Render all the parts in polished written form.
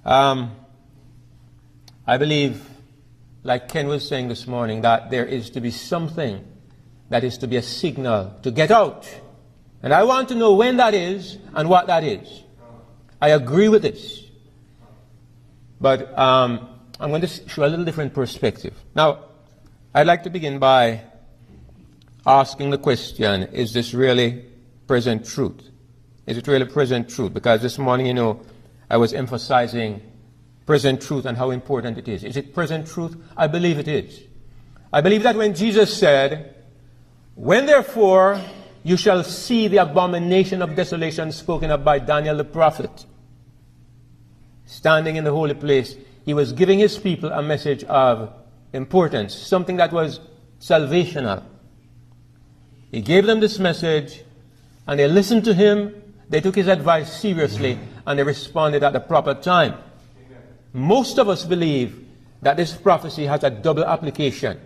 I believe, like Ken was saying this morning, that there is to be something that is to be a signal to get out. And I want to know when that is and what that is. I agree with this. But I'm going to show a little different perspective. Now, I'd like to begin by asking the question, is this really present truth? Is it really present truth? Because this morning, I was emphasizing present truth and how important it is. Is it present truth? I believe it is. I believe that when Jesus said, "When therefore you shall see the abomination of desolation spoken of by Daniel the prophet, standing in the holy place," he was giving his people a message of importance, something that was salvational. He gave them this message, and they listened to him, they took his advice seriously, and they responded at the proper time. Amen. Most of us believe that this prophecy has a double application,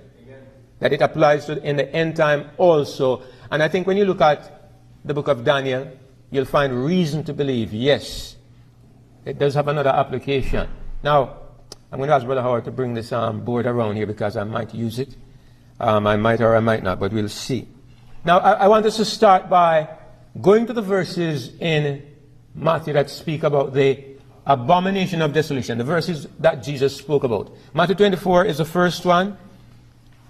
that it applies to in the end time also. And I think when you look at the book of Daniel, you'll find reason to believe, yes, it does have another application. Now, I'm going to ask Brother Howard to bring this board around here because I might use it. I might or I might not, but we'll see. Now, I want us to start by going to the verses in Matthew that speak about the abomination of desolation, the verses that Jesus spoke about. Matthew 24 is the first one.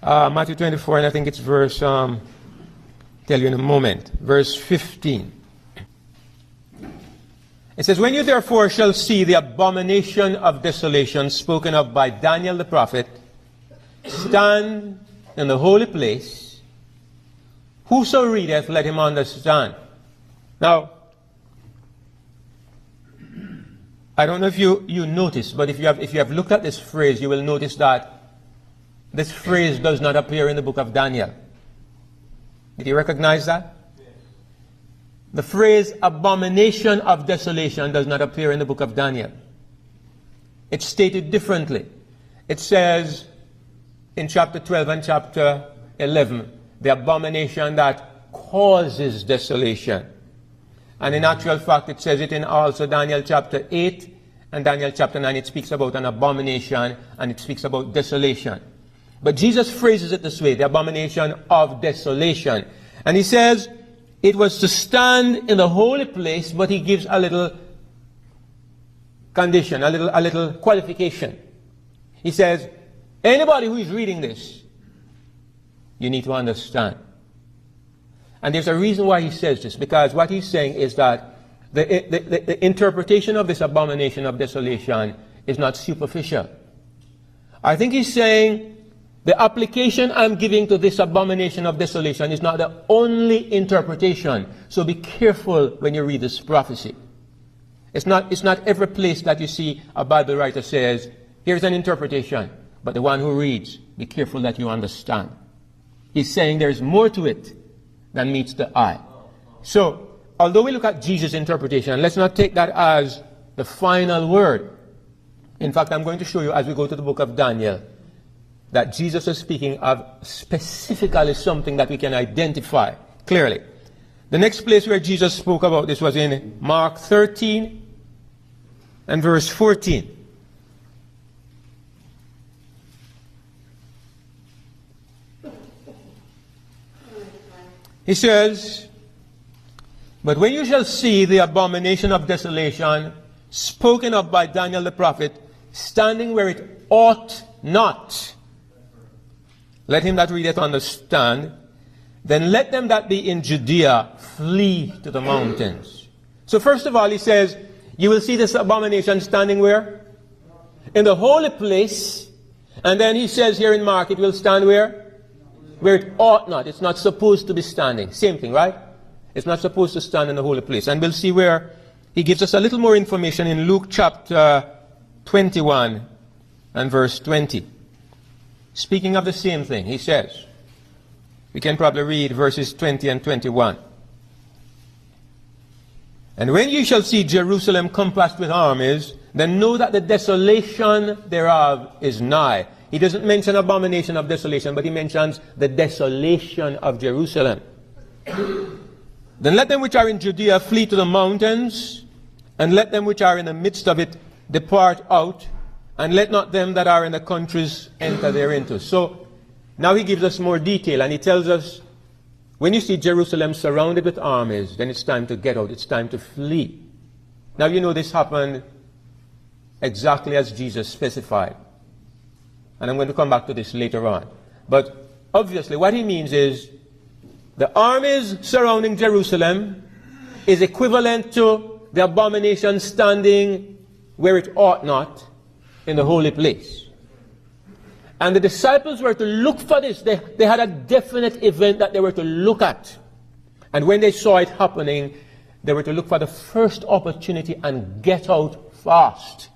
Matthew 24, and I think it's verse, tell you in a moment, verse 15. It says, "When you therefore shall see the abomination of desolation spoken of by Daniel the prophet, stand in the holy place, whoso readeth, let him understand." Now, I don't know if you notice, but if you have looked at this phrase, you will notice that this phrase does not appear in the book of Daniel. Did you recognize that? Yes. The phrase abomination of desolation does not appear in the book of Daniel. It's stated differently. It says in chapter 12 and chapter 11, the abomination that causes desolation. And in actual fact, it says it in also Daniel chapter 8 and Daniel chapter 9. It speaks about an abomination and it speaks about desolation. But Jesus phrases it this way, the abomination of desolation. And he says it was to stand in the holy place, but he gives a little condition, a little qualification. He says, anybody who is reading this, you need to understand. And there's a reason why he says this, because what he's saying is that the interpretation of this abomination of desolation is not superficial. I think he's saying the application I'm giving to this abomination of desolation is not the only interpretation. So be careful when you read this prophecy. It's not every place that you see a Bible writer says, here's an interpretation. But the one who reads, be careful that you understand. He's saying there's more to it than meets the eye. So, although we look at Jesus' interpretation, let's not take that as the final word. In fact, I'm going to show you as we go to the book of Daniel that Jesus is speaking of specifically something that we can identify clearly. The next place where Jesus spoke about this was in Mark 13 and verse 14. He says, "But when you shall see the abomination of desolation spoken of by Daniel the prophet, standing where it ought not, let him that readeth understand, then let them that be in Judea flee to the mountains." So first of all, he says, you will see this abomination standing where? In the holy place. And then he says here in Mark, it will stand where? Where it ought not. It's not supposed to be standing. Same thing, right? It's not supposed to stand in the holy place. And we'll see where he gives us a little more information in Luke chapter 21 and verse 20. Speaking of the same thing, he says, we can probably read verses 20 and 21. "And when ye shall see Jerusalem compassed with armies, then know that the desolation thereof is nigh." He doesn't mention abomination of desolation, but he mentions the desolation of Jerusalem. "Then let them which are in Judea flee to the mountains, and let them which are in the midst of it depart out, and let not them that are in the countries enter thereinto. So now he gives us more detail, and he tells us, when you see Jerusalem surrounded with armies, then it's time to get out, it's time to flee. Now you know this happened exactly as Jesus specified. And I'm going to come back to this later on. But obviously what he means is the armies surrounding Jerusalem is equivalent to the abomination standing where it ought not in the holy place. And the disciples were to look for this. They had a definite event that they were to look at. And when they saw it happening, they were to look for the first opportunity and get out fast.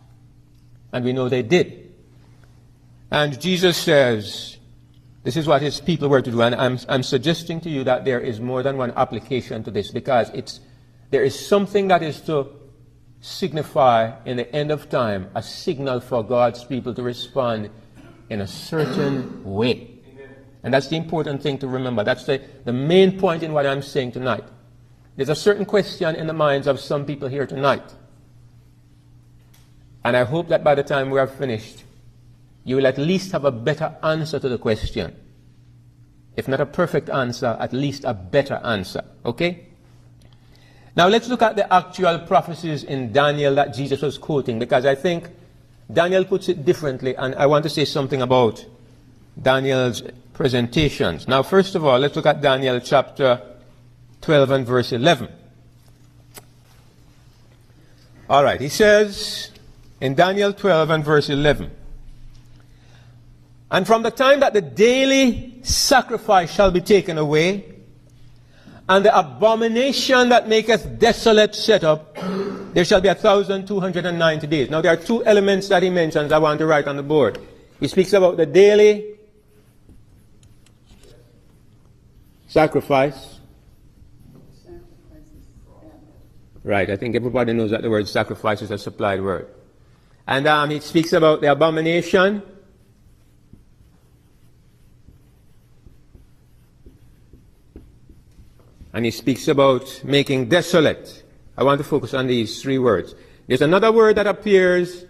And we know they did. And Jesus says, this is what his people were to do. And I'm suggesting to you that there is more than one application to this, because there is something that is to signify in the end of time, a signal for God's people to respond in a certain way. And that's the important thing to remember. That's the main point in what I'm saying tonight. There's a certain question in the minds of some people here tonight. And I hope that by the time we are finished, you will at least have a better answer to the question. If not a perfect answer, at least a better answer. Okay? Now let's look at the actual prophecies in Daniel that Jesus was quoting, because I think Daniel puts it differently, and I want to say something about Daniel's presentations. Now, first of all, let's look at Daniel chapter 12 and verse 11. All right, he says in Daniel 12 and verse 11, and from the time that the daily sacrifice shall be taken away, and the abomination that maketh desolate set up, there shall be 1,290 days. Now there are two elements that he mentions I want to write on the board. He speaks about the daily sacrifice. Right, I think everybody knows that the word sacrifice is a supplied word. And he speaks about the abomination. And he speaks about making desolate. I want to focus on these three words. There's another word that appears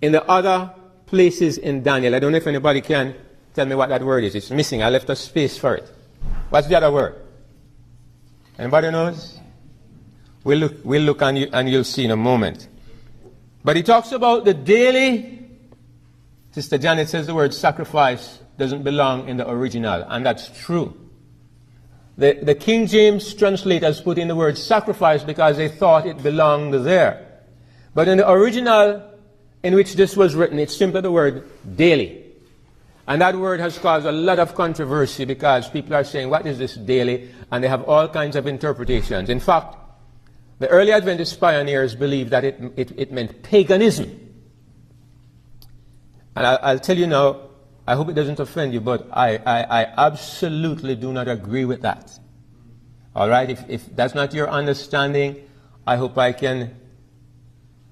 in the other places in Daniel. I don't know if anybody can tell me what that word is. It's missing. I left a space for it. What's the other word? Anybody knows? We'll look and you'll see in a moment. But he talks about the daily. Sister Janet says the word sacrifice doesn't belong in the original, and that's true. The King James translators put in the word sacrifice because they thought it belonged there. But in the original in which this was written, it's simply the word daily. And that word has caused a lot of controversy because people are saying, what is this daily? And they have all kinds of interpretations. In fact, the early Adventist pioneers believed that it meant paganism. And I'll tell you now, I hope it doesn't offend you, but I absolutely do not agree with that. All right? If that's not your understanding, I hope I can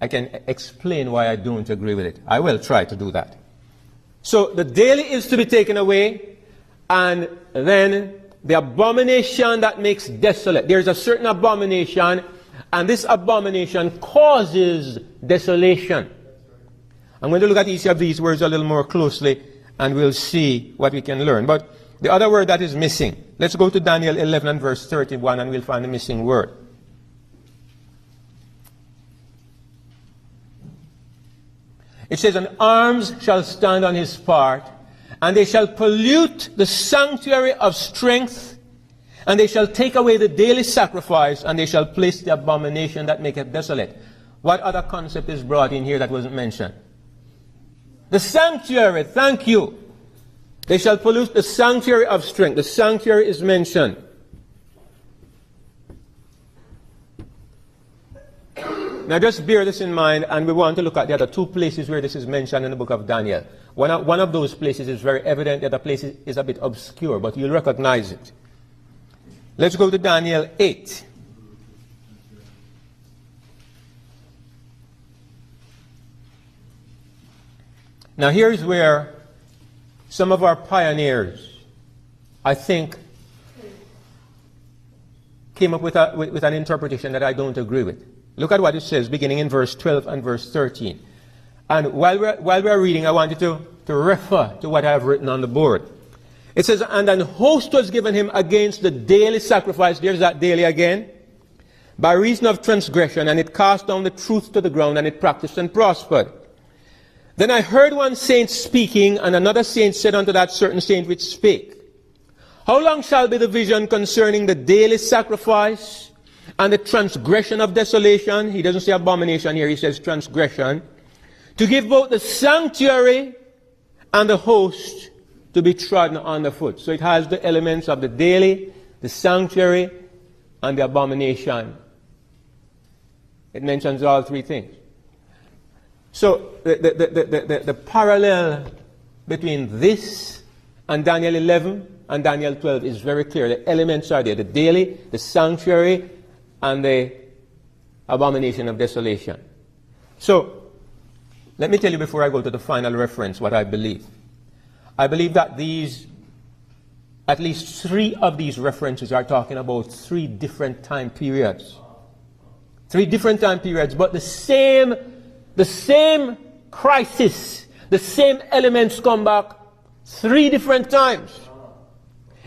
explain why I don't agree with it. I will try to do that. So the daily is to be taken away, and then the abomination that makes desolate. There's a certain abomination, and this abomination causes desolation. I'm going to look at each of these words a little more closely, and we'll see what we can learn. But the other word that is missing, let's go to Daniel 11 and verse 31, and we'll find the missing word. It says, and arms shall stand on his part, and they shall pollute the sanctuary of strength, and they shall take away the daily sacrifice, and they shall place the abomination that maketh desolate. What other concept is brought in here that wasn't mentioned? The sanctuary, thank you. They shall pollute the sanctuary of strength. The sanctuary is mentioned. Now just bear this in mind, and we want to look at the other two places where this is mentioned in the book of Daniel. One of those places is very evident, the other place is a bit obscure, but you'll recognize it. Let's go to Daniel 8. Now here's where some of our pioneers, I think, came up with an interpretation that I don't agree with. Look at what it says, beginning in verse 12 and verse 13. And while we're reading, I want you to refer to what I have written on the board. It says, and an host was given him against the daily sacrifice. There's that daily again. By reason of transgression, and it cast down the truth to the ground, and it practiced and prospered. Then I heard one saint speaking, and another saint said unto that certain saint which spake, how long shall be the vision concerning the daily sacrifice and the transgression of desolation? He doesn't say abomination here, he says transgression. To give both the sanctuary and the host to be trodden underfoot. So it has the elements of the daily, the sanctuary, and the abomination. It mentions all three things. So the parallel between this and Daniel 11 and Daniel 12 is very clear. The elements are there. The daily, the sanctuary, and the abomination of desolation. So, let me tell you before I go to the final reference what I believe. I believe that at least three of these references are talking about three different time periods. Three different time periods, but the same crisis, the same elements come back three different times.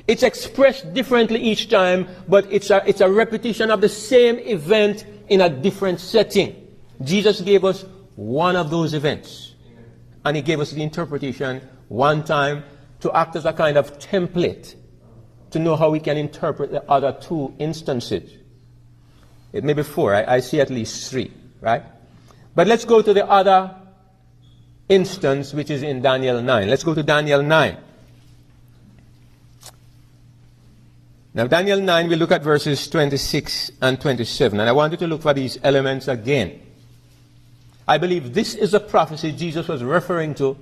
It's expressed differently each time, but it's a repetition of the same event in a different setting. Jesus gave us one of those events, and he gave us the interpretation one time to act as a kind of template to know how we can interpret the other two instances. It may be four. I see at least three, right? But let's go to the other instance, which is in Daniel 9. Let's go to Daniel 9. Now, Daniel 9, we look at verses 26 and 27. And I want you to look for these elements again. I believe this is a prophecy Jesus was referring to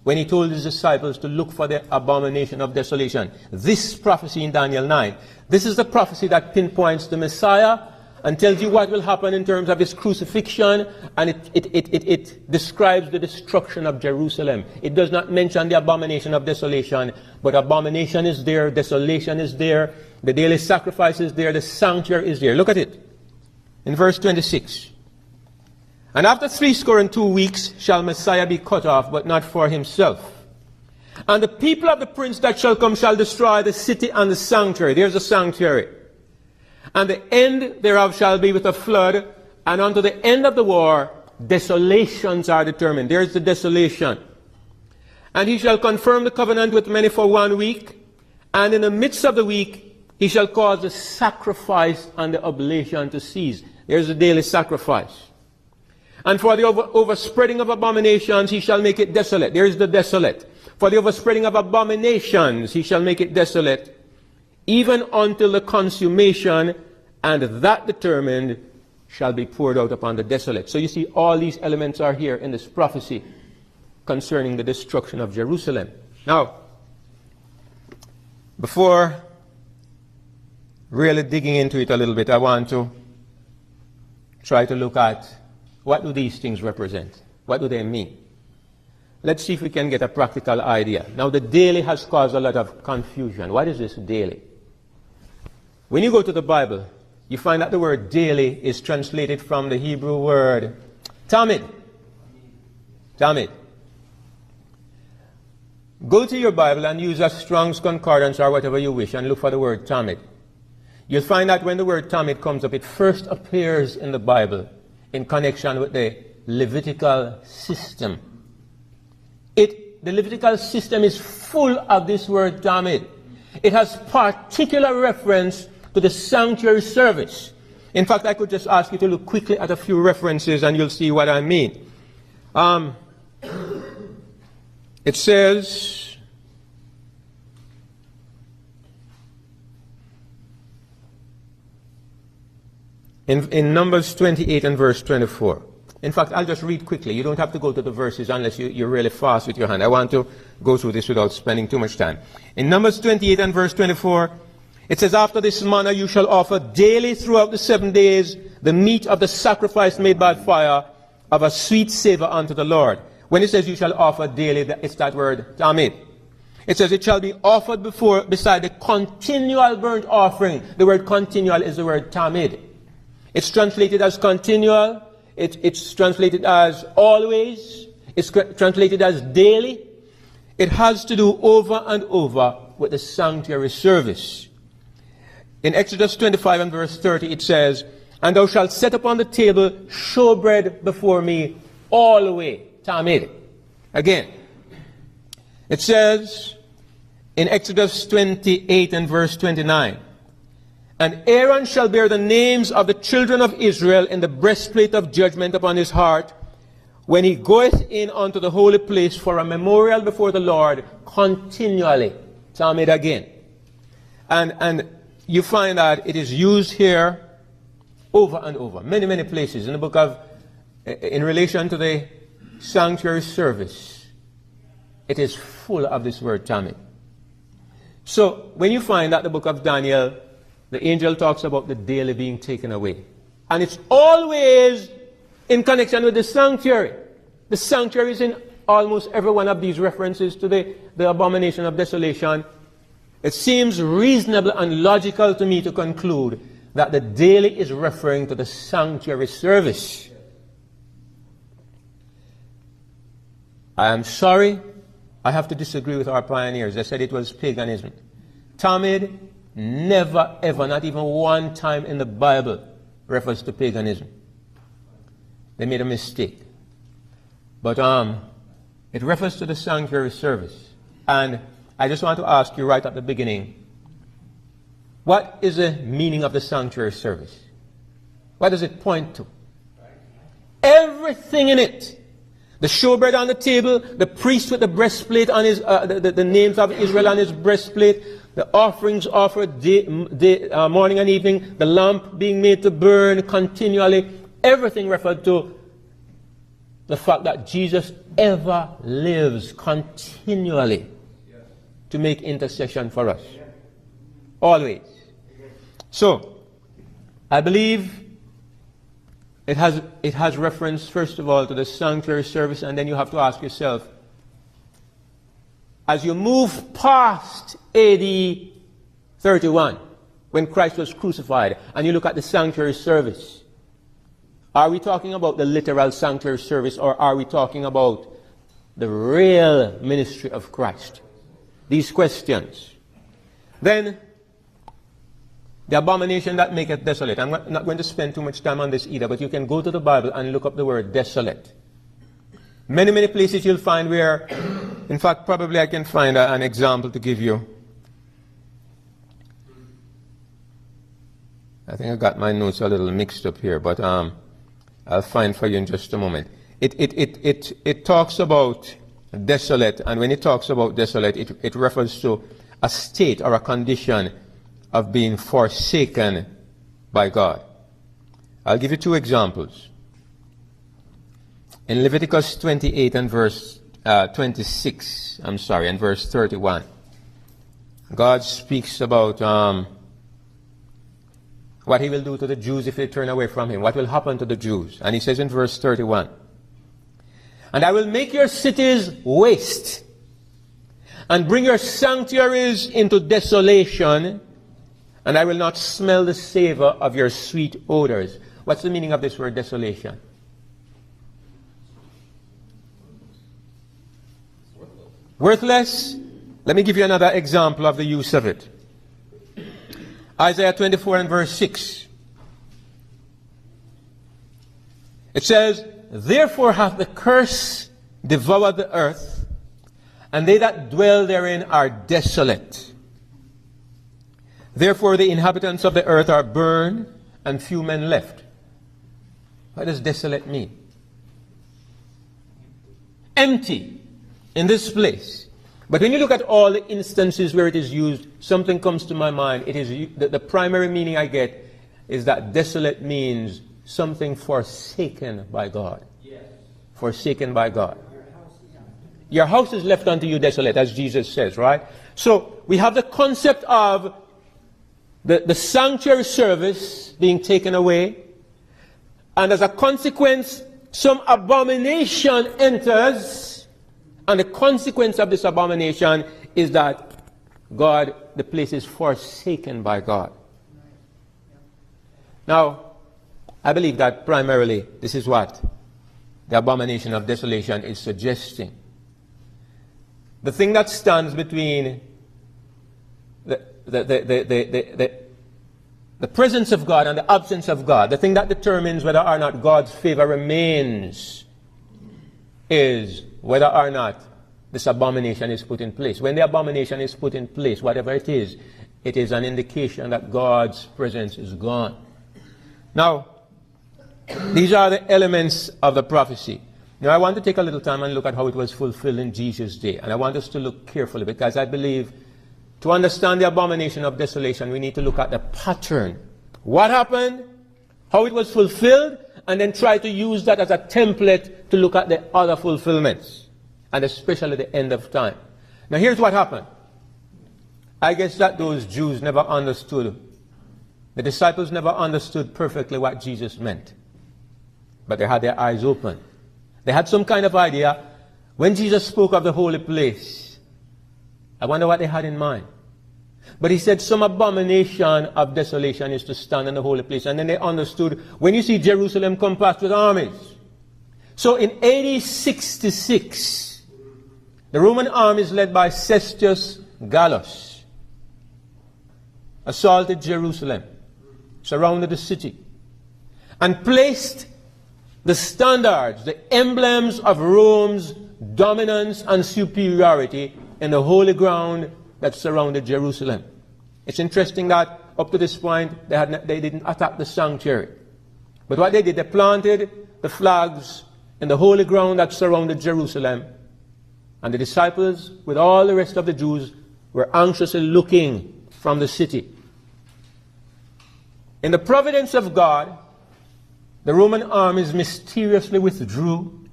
when he told his disciples to look for the abomination of desolation. This prophecy in Daniel 9. This is the prophecy that pinpoints the Messiah and tells you what will happen in terms of his crucifixion, and it describes the destruction of Jerusalem. It does not mention the abomination of desolation, but abomination is there, desolation is there, the daily sacrifice is there, the sanctuary is there. Look at it. In verse 26. And after 62 weeks shall Messiah be cut off, but not for himself. And the people of the prince that shall come shall destroy the city and the sanctuary. There's the sanctuary. And the end thereof shall be with a flood, and unto the end of the war, desolations are determined. There's the desolation. And he shall confirm the covenant with many for 1 week, and in the midst of the week, he shall cause the sacrifice and the oblation to cease. There's the daily sacrifice. And for the overspreading of abominations, he shall make it desolate. There's the desolate. For the overspreading of abominations, he shall make it desolate, even until the consummation, and that determined shall be poured out upon the desolate. So you see, all these elements are here in this prophecy concerning the destruction of Jerusalem. Now, before really digging into it a little bit, I want to try to look at what do these things represent? What do they mean? Let's see if we can get a practical idea. Now, the daily has caused a lot of confusion. What is this daily? When you go to the Bible, you find that the word daily is translated from the Hebrew word tamid. Tamid. Go to your Bible and use a Strong's Concordance or whatever you wish and look for the word tamid. You'll find that when the word tamid comes up, it first appears in the Bible in connection with the Levitical system. The Levitical system is full of this word tamid. It has particular reference to the sanctuary service. In fact, I could just ask you to look quickly at a few references and you'll see what I mean. It says, in Numbers 28 and verse 24. In fact, I'll just read quickly. You don't have to go to the verses unless you're really fast with your hand. I want to go through this without spending too much time. In Numbers 28 and verse 24, it says, after this manner you shall offer daily throughout the 7 days the meat of the sacrifice made by fire of a sweet savor unto the Lord. When it says you shall offer daily, it's that word tamid. It says it shall be offered beside the continual burnt offering. The word continual is the word tamid. It's translated as continual. It's translated as always. It's translated as daily. It has to do over and over with the sanctuary service. In Exodus 25 and verse 30 it says, "And thou shalt set upon the table showbread before me always." Tamid. Again, it says in Exodus 28 and verse 29, "And Aaron shall bear the names of the children of Israel in the breastplate of judgment upon his heart, when he goeth in unto the holy place for a memorial before the Lord continually." Tamid again. And you find that it is used here over and over, many, many places in the book of, in relation to the sanctuary service. It is full of this word tamid. So when you find that the book of Daniel, the angel talks about the daily being taken away, and it's always in connection with the sanctuary. The sanctuary is in almost every one of these references to the abomination of desolation. It seems reasonable and logical to me to conclude that the daily is referring to the sanctuary service. I am sorry, I have to disagree with our pioneers. They said it was paganism. Tamid never, ever, not even one time in the Bible refers to paganism. They made a mistake. But it refers to the sanctuary service. And I just want to ask you right at the beginning, what is the meaning of the sanctuary service? What does it point to? Everything in it. The showbread on the table, the priest with the breastplate on his, the names of Israel on his breastplate, the offerings offered morning and evening, the lamp being made to burn continually. Everything referred to the fact that Jesus ever lives continually to make intercession for us. Always. So, I believe it has reference, first of all, to the sanctuary service, and then you have to ask yourself, as you move past AD 31, when Christ was crucified, and you look at the sanctuary service, are we talking about the literal sanctuary service, or are we talking about the real ministry of Christ? These questions. Then, the abomination that maketh desolate. I'm not going to spend too much time on this either, but you can go to the Bible and look up the word desolate. Many, many places you'll find where, in fact, probably I can find an example to give you. I think I got my notes a little mixed up here, but I'll find for you in just a moment. It talks about desolate, and when it talks about desolate, it refers to a state or a condition of being forsaken by God. I'll give you two examples. In Leviticus 28 and verse 26, and verse 31, God speaks about what he will do to the Jews if they turn away from him, what will happen to the Jews. And he says in verse 31, "And I will make your cities waste, and bring your sanctuaries into desolation, and I will not smell the savor of your sweet odors." What's the meaning of this word desolation? Worthless. Let me give you another example of the use of it. Isaiah 24 and verse 6. It says, "Therefore hath the curse devoured the earth, and they that dwell therein are desolate. Therefore the inhabitants of the earth are burned, and few men left." What does desolate mean? Empty in this place. But when you look at all the instances where it is used, something comes to my mind. It is the primary meaning I get is that desolate means something forsaken by God. Yes. Forsaken by God. Your house is left unto you desolate, as Jesus says, right? So we have the concept of the sanctuary service being taken away, and as a consequence, some abomination enters, and the consequence of this abomination is that the place is forsaken by God. Now, I believe that primarily this is what the abomination of desolation is suggesting. The thing that stands between the presence of God and the absence of God, the thing that determines whether or not God's favor remains, is whether or not this abomination is put in place. When the abomination is put in place, whatever it is an indication that God's presence is gone. Now, these are the elements of the prophecy. Now, I want to take a little time and look at how it was fulfilled in Jesus' day. And I want us to look carefully, because I believe to understand the abomination of desolation, we need to look at the pattern. What happened, how it was fulfilled, and then try to use that as a template to look at the other fulfillments, and especially the end of time. Now, here's what happened. I guess that those Jews never understood, the disciples never understood perfectly what Jesus meant. But they had their eyes open. They had some kind of idea. When Jesus spoke of the holy place, I wonder what they had in mind. But he said some abomination of desolation is to stand in the holy place. And then they understood, when you see Jerusalem compassed with armies. So in AD 66, the Roman armies led by Cestius Gallus assaulted Jerusalem, surrounded the city, and placed the standards, the emblems of Rome's dominance and superiority in the holy ground that surrounded Jerusalem. It's interesting that up to this point they didn't attack the sanctuary. But what they did, they planted the flags in the holy ground that surrounded Jerusalem. And the disciples, with all the rest of the Jews, were anxiously looking from the city. In the providence of God, the Roman armies mysteriously withdrew.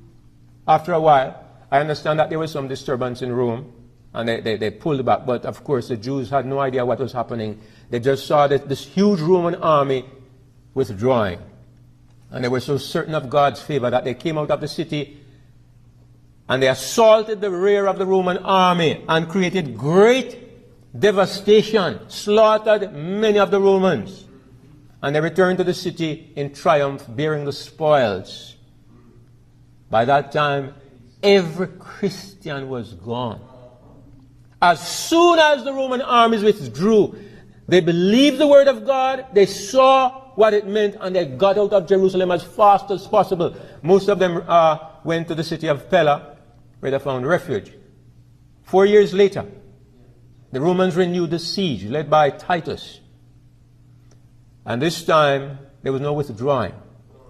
After a while, I understand that there was some disturbance in Rome, and they pulled back. But of course, the Jews had no idea what was happening. They just saw that this huge Roman army withdrawing. And they were so certain of God's favor that they came out of the city and they assaulted the rear of the Roman army and created great devastation, slaughtered many of the Romans. And they returned to the city in triumph, bearing the spoils. By that time, every Christian was gone. As soon as the Roman armies withdrew, they believed the word of God, they saw what it meant, and they got out of Jerusalem as fast as possible. Most of them went to the city of Pella, where they found refuge. 4 years later, the Romans renewed the siege, led by Titus. And this time, there was no withdrawing.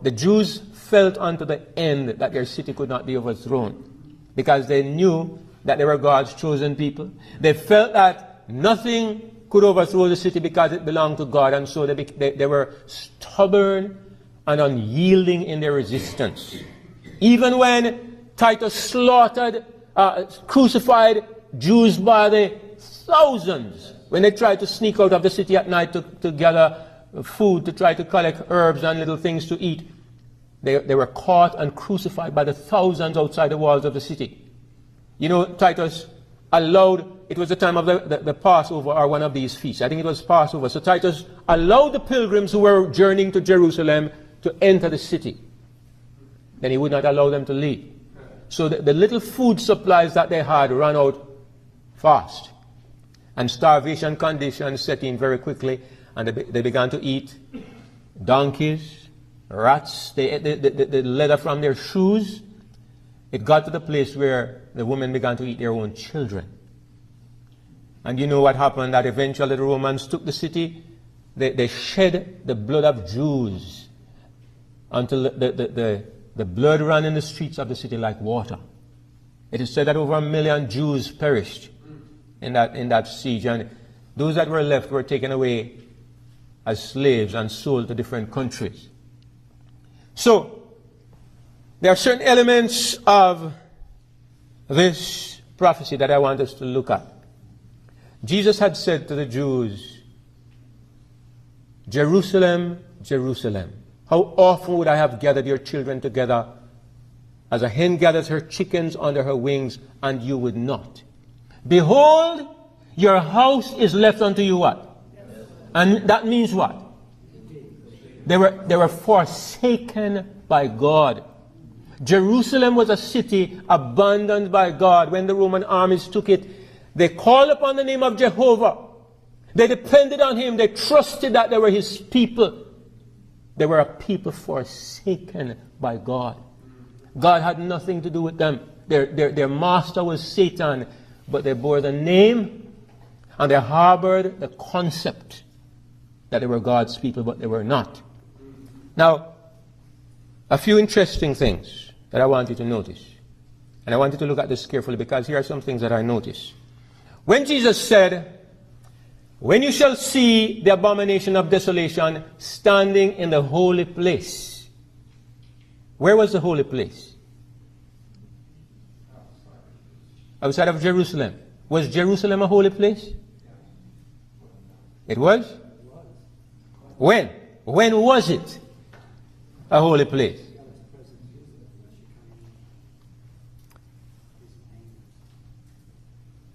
The Jews felt unto the end that their city could not be overthrown, because they knew that they were God's chosen people. They felt that nothing could overthrow the city because it belonged to God, and so they were stubborn and unyielding in their resistance. Even when Titus slaughtered, crucified Jews by the thousands, when they tried to sneak out of the city at night to gather food, to try to collect herbs and little things to eat, they were caught and crucified by the thousands outside the walls of the city. You know, Titus allowed, it was the time of the Passover, or one of these feasts. I think it was Passover. So Titus allowed the pilgrims who were journeying to Jerusalem to enter the city. Then he would not allow them to leave. So the little food supplies that they had ran out fast. And starvation conditions set in very quickly. And they began to eat donkeys, rats. They ate the leather from their shoes. It got to the place where the women began to eat their own children. And you know what happened? That eventually the Romans took the city. They shed the blood of Jews until the blood ran in the streets of the city like water. It is said that over 1 million Jews perished in that siege. And those that were left were taken away as slaves and sold to different countries. So, there are certain elements of this prophecy that I want us to look at. Jesus had said to the Jews, Jerusalem, Jerusalem, how often would I have gathered your children together as a hen gathers her chickens under her wings, and you would not. Behold, your house is left unto you what? And that means what? They were forsaken by God. Jerusalem was a city abandoned by God. When the Roman armies took it, they called upon the name of Jehovah. They depended on him. They trusted that they were his people. They were a people forsaken by God. God had nothing to do with them. Their master was Satan, but they bore the name and they harbored the concept that they were God's people, but they were not. Now, a few interesting things that I want you to notice. And I want you to look at this carefully, because here are some things that I noticed. When Jesus said, "When you shall see the abomination of desolation standing in the holy place," where was the holy place? Outside of Jerusalem. Was Jerusalem a holy place? It was? When? When was it a holy place?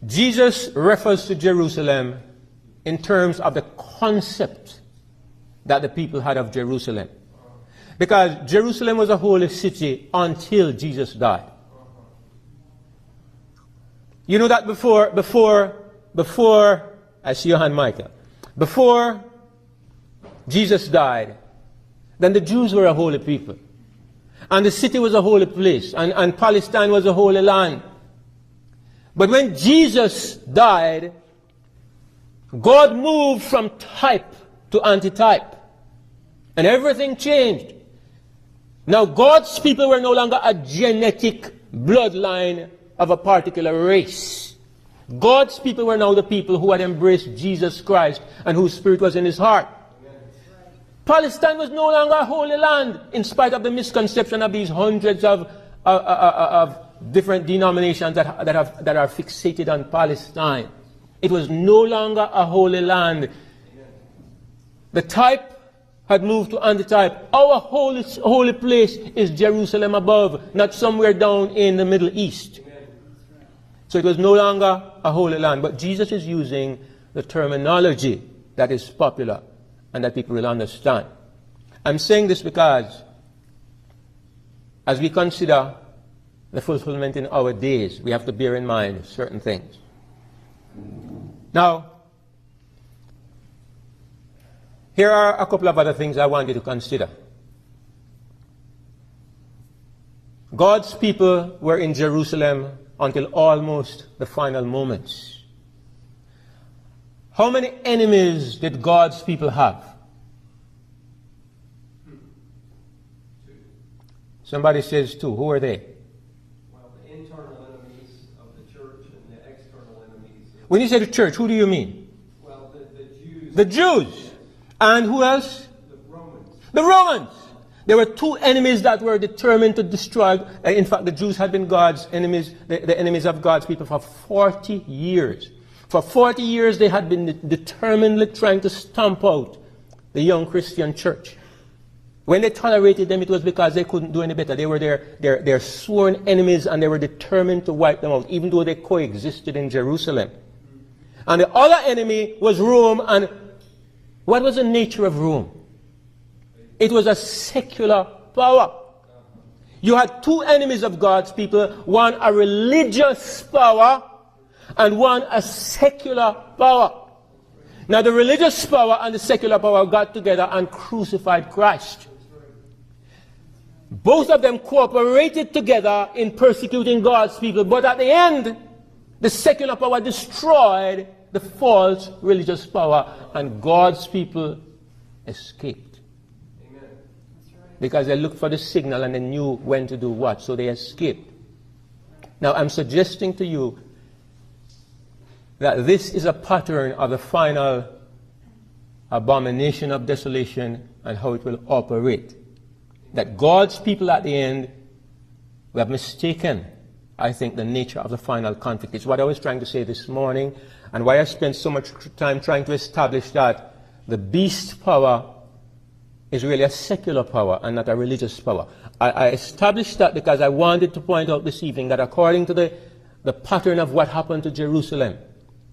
Jesus refers to Jerusalem in terms of the concept that the people had of Jerusalem. Because Jerusalem was a holy city until Jesus died. You know that before, I see your hand, Michael. Before Jesus died, then the Jews were a holy people. And the city was a holy place. And Palestine was a holy land. But when Jesus died, God moved from type to antitype. And everything changed. Now God's people were no longer a genetic bloodline of a particular race. God's people were now the people who had embraced Jesus Christ and whose spirit was in his heart. Palestine was no longer a holy land, in spite of the misconception of these hundreds of different denominations that are fixated on Palestine. It was no longer a holy land. The type had moved to antitype. Our holy place is Jerusalem above, not somewhere down in the Middle East. So it was no longer a holy land. But Jesus is using the terminology that is popular and that people will understand. I'm saying this because as we consider the fulfillment in our days, we have to bear in mind certain things. Now, here are a couple of other things I want you to consider. God's people were in Jerusalem until almost the final moments. How many enemies did God's people have? Somebody says two. Who are they? Well, the internal enemies of the church and the external enemies. When you say the church, who do you mean? Well, the Jews. The Jews. And who else? The Romans. The Romans. There were two enemies that were determined to destroy. In fact, the Jews had been God's enemies, the enemies of God's people for 40 years. For 40 years, they had been determinedly trying to stamp out the young Christian church. When they tolerated them, it was because they couldn't do any better. They were their sworn enemies, and they were determined to wipe them out, even though they coexisted in Jerusalem. And the other enemy was Rome. And what was the nature of Rome? It was a secular power. You had two enemies of God's people, one a religious power and one a secular power. Now the religious power and the secular power got together and crucified Christ. Both of them cooperated together in persecuting God's people, but at the end, the secular power destroyed the false religious power, and God's people escaped. Because they looked for the signal and they knew when to do what, so they escaped. Now I'm suggesting to you that this is a pattern of the final abomination of desolation and how it will operate. That God's people at the end will have mistaken, I think, the nature of the final conflict. It's what I was trying to say this morning, and why I spent so much time trying to establish that the beast power is really a secular power and not a religious power. I established that because I wanted to point out this evening that according to the pattern of what happened to Jerusalem,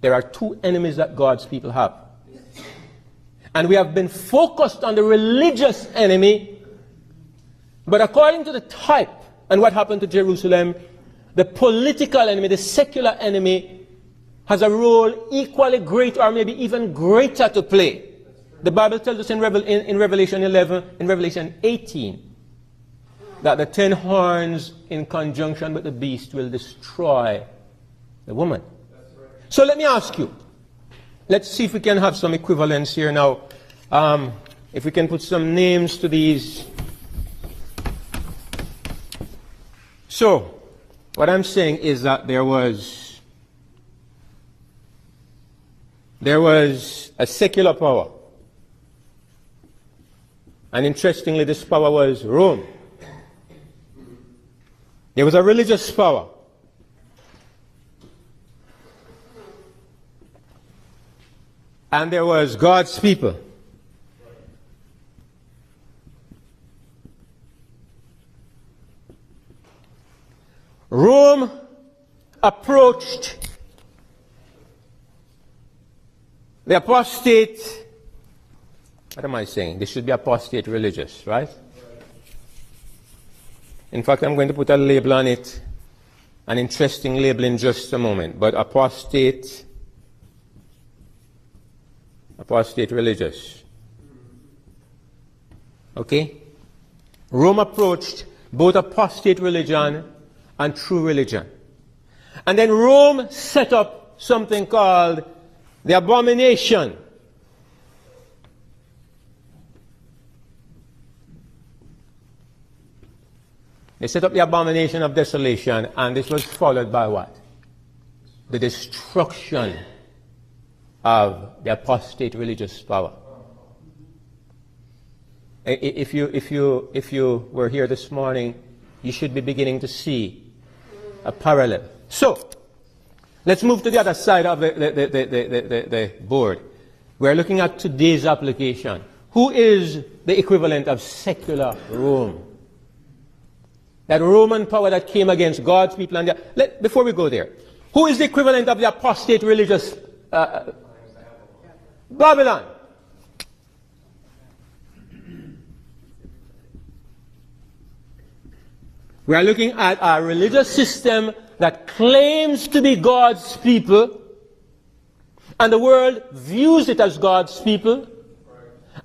there are two enemies that God's people have. And we have been focused on the religious enemy. But according to the type and what happened to Jerusalem, the political enemy, the secular enemy, has a role equally great or maybe even greater to play. The Bible tells us in Revelation 11, in Revelation 18, that the 10 horns in conjunction with the beast will destroy the woman. So let me ask you, let's see if we can have some equivalence here now. If we can put some names to these. So, what I'm saying is that there was a secular power. And interestingly, this power was Rome. There was a religious power. And there was God's people. Rome approached the apostate. What am I saying? This should be apostate religious, right? In fact, I'm going to put a label on it, an interesting label in just a moment. But apostate religious. Okay? Rome approached both apostate religion and true religion. And then Rome set up something called the Abomination. They set up the Abomination of Desolation, and this was followed by what? The destruction of the apostate religious power. If you were here this morning, you should be beginning to see a parallel. So, let's move to the other side of the board. We're looking at today's application. Who is the equivalent of secular Rome? That Roman power that came against God's people. And before we go there, who is the equivalent of the apostate religious Babylon? We are looking at a religious system that claims to be God's people, and the world views it as God's people,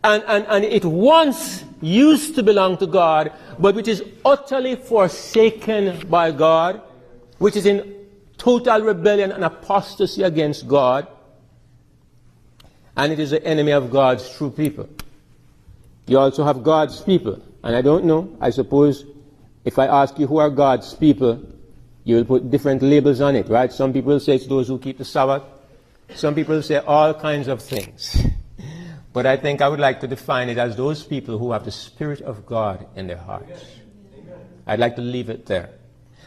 and it once used to belong to God, but which is utterly forsaken by God, which is in total rebellion and apostasy against God, and it is the enemy of God's true people. You also have God's people, and I don't know, I suppose if I ask you who are God's people, you will put different labels on it, right? Some people say it's those who keep the Sabbath. Some people say all kinds of things. But I think I would like to define it as those people who have the Spirit of God in their hearts. I'd like to leave it there.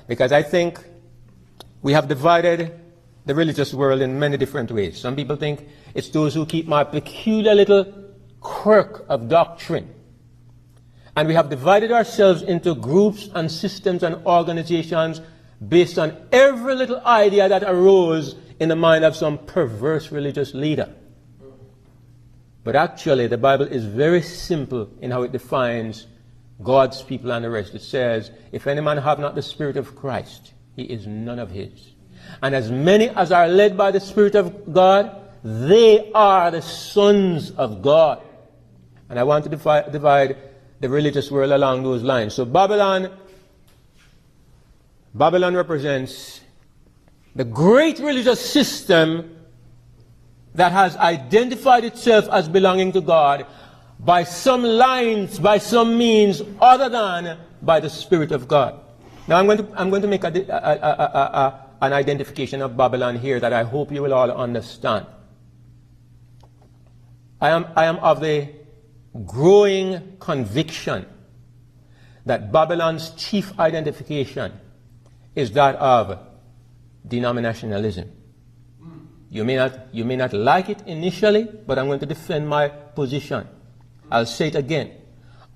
Because I think we have divided the religious world in many different ways. Some people think it's those who keep my peculiar little quirk of doctrine. And we have divided ourselves into groups and systems and organizations based on every little idea that arose in the mind of some perverse religious leader. But actually, the Bible is very simple in how it defines God's people and the rest. It says, if any man have not the Spirit of Christ, he is none of his. And as many as are led by the Spirit of God, they are the sons of God. And I want to divide the religious world along those lines. So Babylon represents the great religious system that has identified itself as belonging to God by some lines, by some means other than by the Spirit of God. Now I'm going to make an identification of Babylon here that I hope you will all understand. I am of the growing conviction that Babylon's chief identification is that of denominationalism. You may not like it initially, but I'm going to defend my position. I'll say it again.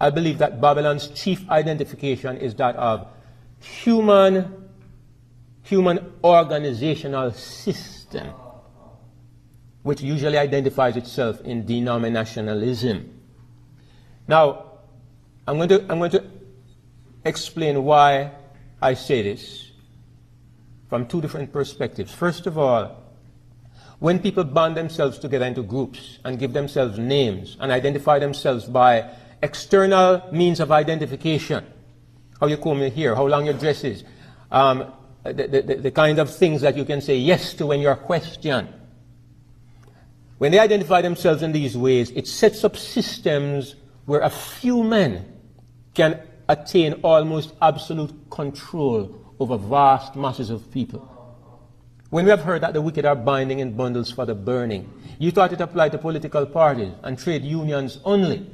I believe that Babylon's chief identification is that of human organizational system. which usually identifies itself in denominationalism. Now, I'm going to explain why I say this from two different perspectives. First of all, when people band themselves together into groups and give themselves names and identify themselves by external means of identification, how you comb your hair, how long your dress is, the kind of things that you can say yes to when you're questioned. When they identify themselves in these ways, it sets up systems where a few men can attain almost absolute control over vast masses of people. When we have heard that the wicked are binding in bundles for the burning, you thought it applied to political parties and trade unions only.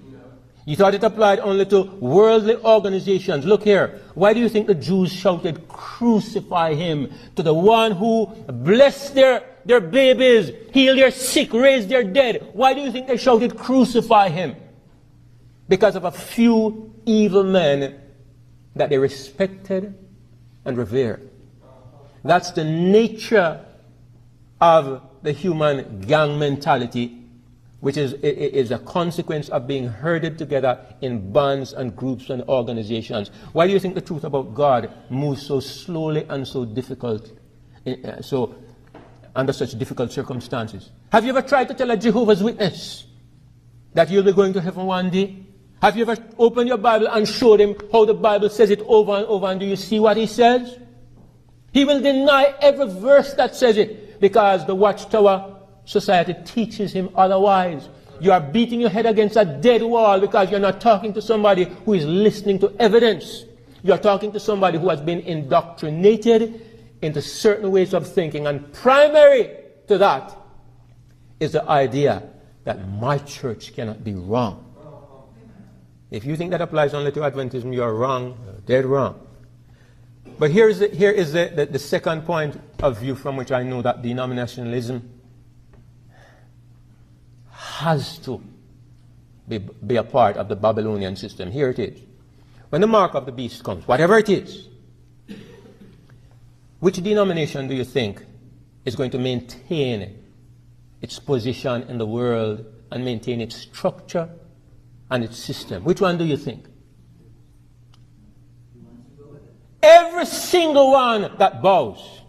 You thought it applied only to worldly organizations. Look here. Why do you think the Jews shouted, "Crucify him," to the one who blessed their babies, healed their sick, raised their dead? Why do you think they shouted, "Crucify him"? Because of a few evil men that they respected and revered. That's the nature of the human gang mentality, which is a consequence of being herded together in bands and groups and organizations. Why do you think the truth about God moves so slowly and so difficult, under such difficult circumstances? Have you ever tried to tell a Jehovah's Witness that you'll be going to heaven one day? Have you ever opened your Bible and showed him how the Bible says it over and over, and do you see what he says? He will deny every verse that says it, because the Watchtower Society teaches him otherwise. You are beating your head against a dead wall because you're not talking to somebody who is listening to evidence. You're talking to somebody who has been indoctrinated into certain ways of thinking, and primary to that is the idea that my church cannot be wrong. If you think that applies only to Adventism, you're wrong, dead wrong. But here is the second point of view from which I know that denominationalism has to be a part of the Babylonian system. Here it is. When the mark of the beast comes, whatever it is, which denomination do you think is going to maintain its position in the world and maintain its structure and its system? Which one do you think? Every single one that bows.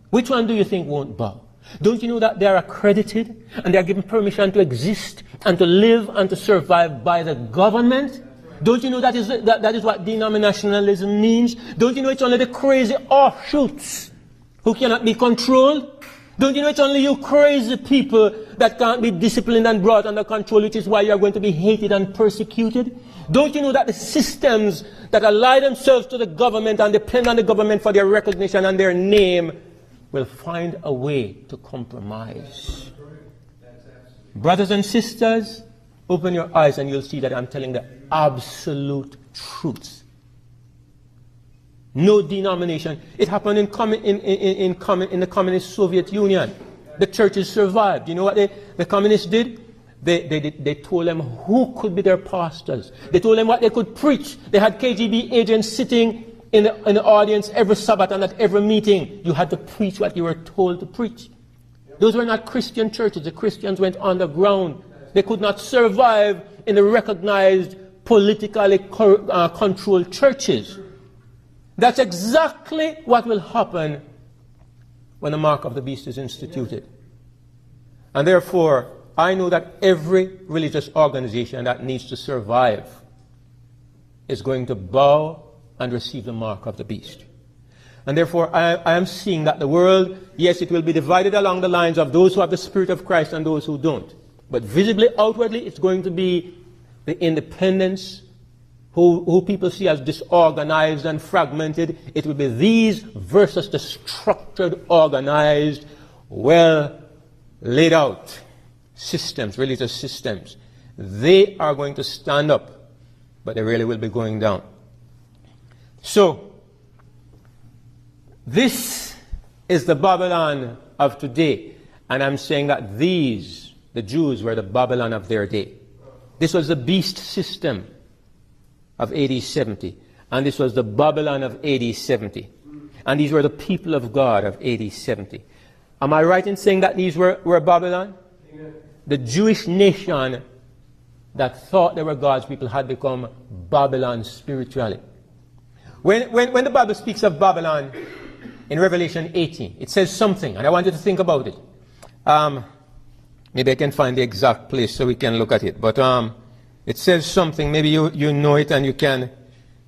Which one do you think won't bow? Don't you know that they are accredited and they are given permission to exist and to live and to survive by the government? Don't you know that is what denominationalism means? Don't you know it's only the crazy offshoots who cannot be controlled? Don't you know it's only you crazy people that can't be disciplined and brought under control, which is why you are going to be hated and persecuted? Don't you know that the systems that ally themselves to the government and depend on the government for their recognition and their name will find a way to compromise? Brothers and sisters, open your eyes and you'll see that I'm telling the absolute truth. No denomination. It happened in the communist Soviet Union. The churches survived. You know what the communists did? They told them who could be their pastors. They told them what they could preach. They had KGB agents sitting in the audience every Sabbath, and at every meeting you had to preach what you were told to preach. Those were not Christian churches. The Christians went underground. They could not survive in the recognized politically controlled churches. That's exactly what will happen when the mark of the beast is instituted. And therefore, I know that every religious organization that needs to survive is going to bow and receive the mark of the beast. And therefore, I am seeing that the world, yes, it will be divided along the lines of those who have the Spirit of Christ and those who don't. But visibly, outwardly, it's going to be the independents who people see as disorganized and fragmented. It will be these versus the structured, organized, well laid out systems, religious systems. They are going to stand up, but they really will be going down. So, this is the Babylon of today. And I'm saying that these, the Jews, were the Babylon of their day. This was the beast system of AD 70. And this was the Babylon of AD 70. And these were the people of God of AD 70. Am I right in saying that these were Babylon? Amen. The Jewish nation that thought they were God's people had become Babylon spiritually. When the Bible speaks of Babylon in Revelation 18, it says something, and I want you to think about it. Maybe I can find the exact place so we can look at it. But it says something, maybe you know it and you can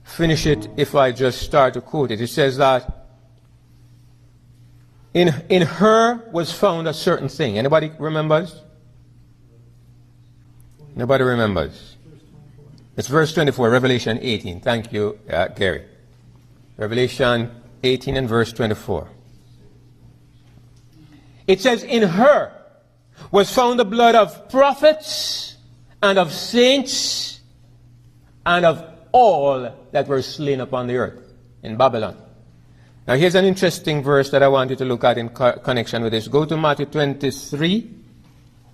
finish it if I just start to quote it. It says that in her was found a certain thing. Anybody remembers? Nobody remembers. It's verse 24, Revelation 18. Thank you, Gary. Revelation 18 and verse 24. It says, in her was found the blood of prophets and of saints and of all that were slain upon the earth in Babylon. Now here's an interesting verse that I want you to look at in connection with this. Go to Matthew 23.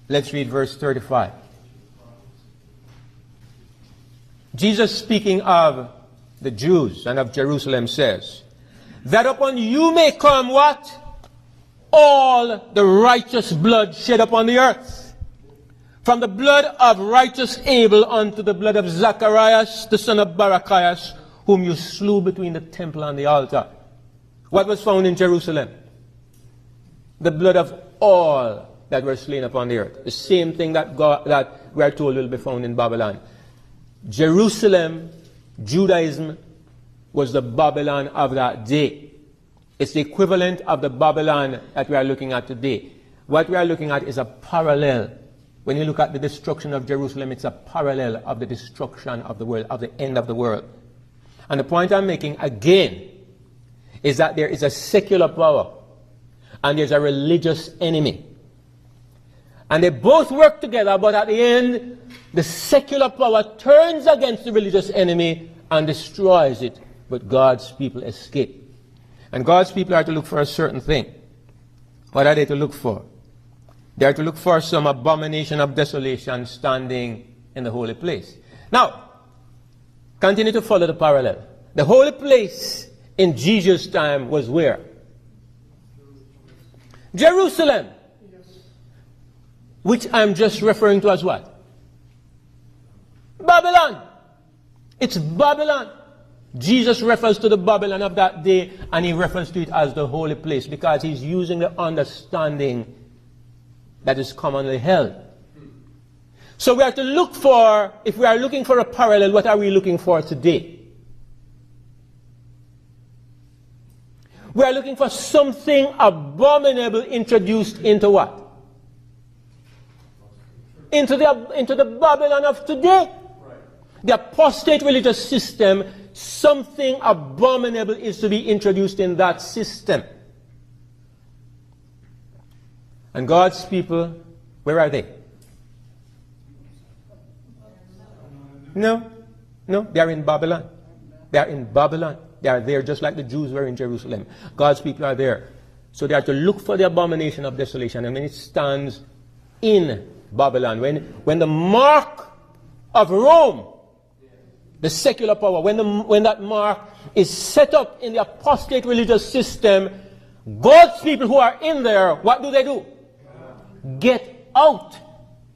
Let's read verse 35. Jesus, speaking of the Jews and of Jerusalem, says, that upon you may come what? All the righteous blood shed upon the earth. From the blood of righteous Abel unto the blood of Zacharias, the son of Barachias, whom you slew between the temple and the altar. What was found in Jerusalem? The blood of all that were slain upon the earth. The same thing that we are told will be found in Babylon. Jerusalem, Judaism, was the Babylon of that day. It's the equivalent of the Babylon that we are looking at today. What we are looking at is a parallel. When you look at the destruction of Jerusalem, it's a parallel of the destruction of the world, of the end of the world. And the point I'm making again is that there is a secular power and there's a religious enemy. And they both work together, but at the end, the secular power turns against the religious enemy and destroys it, but God's people escape. And God's people are to look for a certain thing. What are they to look for? They are to look for some abomination of desolation standing in the holy place. Now, continue to follow the parallel. The holy place in Jesus' time was where? Jerusalem. Which I'm just referring to as what? Babylon. It's Babylon. Jesus refers to the Babylon of that day, and he refers to it as the holy place because he's using the understanding that is commonly held. So we are to look for, if we are looking for a parallel, what are we looking for today? We are looking for something abominable introduced into what? Into the Babylon of today. The apostate religious system, something abominable is to be introduced in that system. And God's people, where are they? No, they are in Babylon. They are in Babylon. They are there just like the Jews were in Jerusalem. God's people are there. So they are to look for the abomination of desolation. And when it stands in Babylon, when the mark of Rome, the secular power, when that mark is set up in the apostate religious system, God's people who are in there, what do? Get out.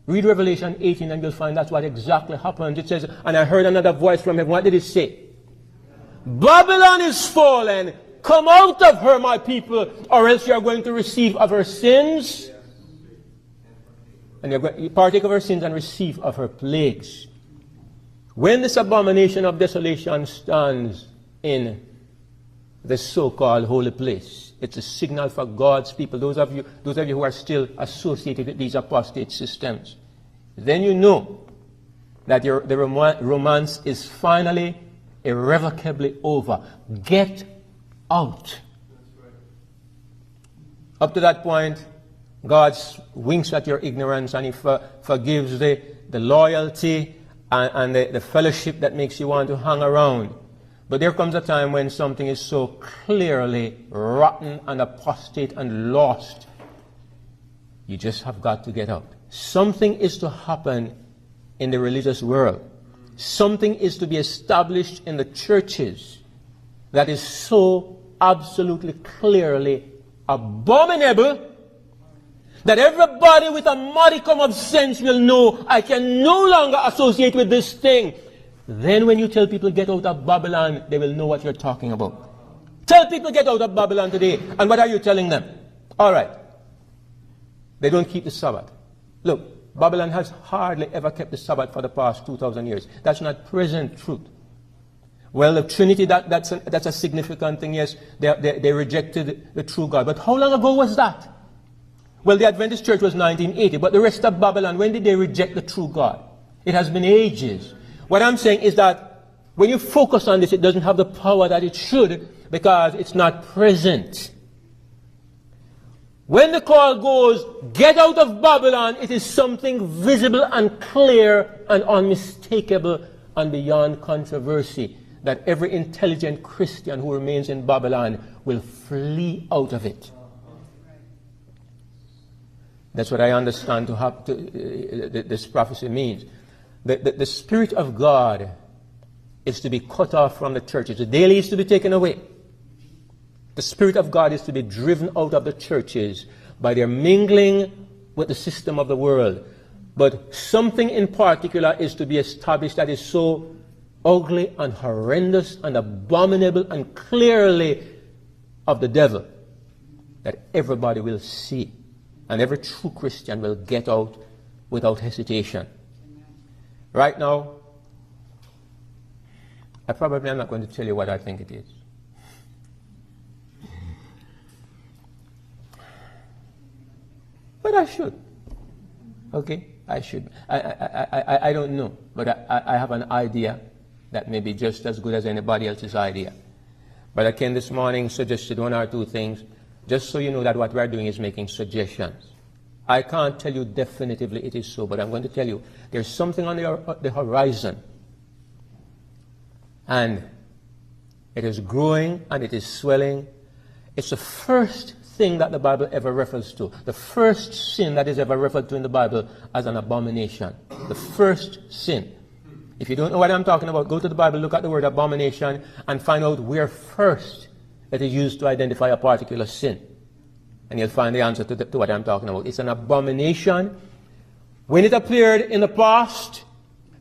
Read Revelation 18 and you'll find that's what exactly happened. It says, and I heard another voice from heaven. What did it say? Babylon is fallen. Come out of her, my people, or else you are going to receive of her sins. And you're going to partake of her sins and receive of her plagues. When this abomination of desolation stands in the so-called holy place, it's a signal for God's people, those of you who are still associated with these apostate systems. Then you know that the romance is finally, irrevocably over. Get out. Up to that point, God winks at your ignorance and he forgives the loyalty and the fellowship that makes you want to hang around. But there comes a time when something is so clearly rotten and apostate and lost, you just have got to get out. Something is to happen in the religious world. Something is to be established in the churches that is so absolutely clearly abominable that everybody with a modicum of sense will know I can no longer associate with this thing. Then when you tell people get out of Babylon, they will know what you're talking about. Tell people get out of Babylon today, and what are you telling them? All right. They don't keep the Sabbath. Look, Babylon has hardly ever kept the Sabbath for the past 2,000 years. That's not present truth. Well, the Trinity, that's a significant thing. Yes, they rejected the true God. But how long ago was that? Well, the Adventist Church was 1980, but the rest of Babylon, when did they reject the true God? It has been ages. What I'm saying is that when you focus on this, it doesn't have the power that it should because it's not present. When the call goes, get out of Babylon, it is something visible and clear and unmistakable and beyond controversy that every intelligent Christian who remains in Babylon will flee out of it. That's what I understand this prophecy means. The Spirit of God is to be cut off from the churches. The daily is to be taken away. The Spirit of God is to be driven out of the churches by their mingling with the system of the world. But something in particular is to be established that is so ugly and horrendous and abominable and clearly of the devil that everybody will see. And every true Christian will get out without hesitation. Right now, I probably am not going to tell you what I think it is. But I should. Okay? I should. I don't know. But I have an idea that may be just as good as anybody else's idea. But I can this morning suggested one or two things, just so you know that what we're doing is making suggestions. I can't tell you definitively it is so, but I'm going to tell you there's something on the horizon. And it is growing and it is swelling. It's the first thing that the Bible ever refers to. The first sin that is ever referred to in the Bible as an abomination. The first sin. If you don't know what I'm talking about, go to the Bible, look at the word abomination, and find out where first it is used to identify a particular sin. And you'll find the answer to what I'm talking about. It's an abomination. When it appeared in the past,